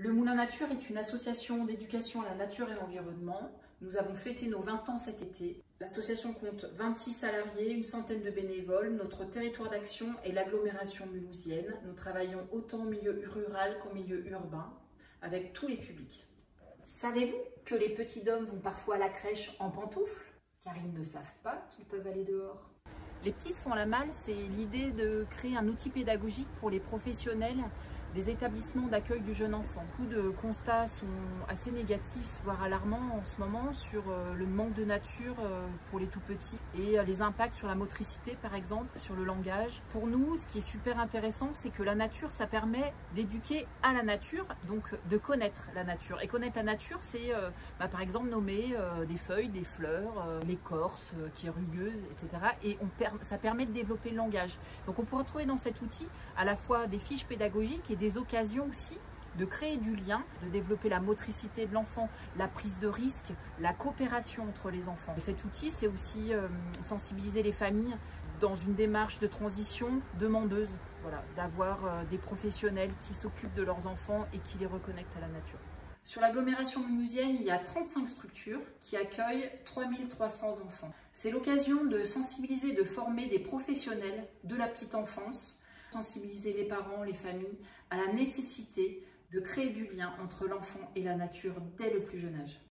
Le Moulin Nature est une association d'éducation à la nature et l'environnement. Nous avons fêté nos 20 ans cet été. L'association compte 26 salariés, une centaine de bénévoles. Notre territoire d'action est l'agglomération mulhousienne. Nous travaillons autant en milieu rural qu'en milieu urbain, avec tous les publics. Savez-vous que les petits d'hommes vont parfois à la crèche en pantoufles, car ils ne savent pas qu'ils peuvent aller dehors? Les petits se font la malle, c'est l'idée de créer un outil pédagogique pour les professionnels des établissements d'accueil du jeune enfant. Beaucoup de constats sont assez négatifs, voire alarmants en ce moment, sur le manque de nature pour les tout petits et les impacts sur la motricité par exemple, sur le langage. Pour nous, ce qui est super intéressant, c'est que la nature, ça permet d'éduquer à la nature, donc de connaître la nature. Et connaître la nature, c'est par exemple nommer des feuilles, des fleurs, l'écorce qui est rugueuse, etc. Et ça permet de développer le langage. Donc on pourra trouver dans cet outil à la fois des fiches pédagogiques et des occasions aussi de créer du lien, de développer la motricité de l'enfant, la prise de risque, la coopération entre les enfants. Et cet outil, c'est aussi sensibiliser les familles dans une démarche de transition demandeuse, voilà, d'avoir des professionnels qui s'occupent de leurs enfants et qui les reconnectent à la nature. Sur l'agglomération mulhousienne, il y a 35 structures qui accueillent 3300 enfants. C'est l'occasion de sensibiliser, de former des professionnels de la petite enfance, sensibiliser les parents, les familles à la nécessité de créer du lien entre l'enfant et la nature dès le plus jeune âge.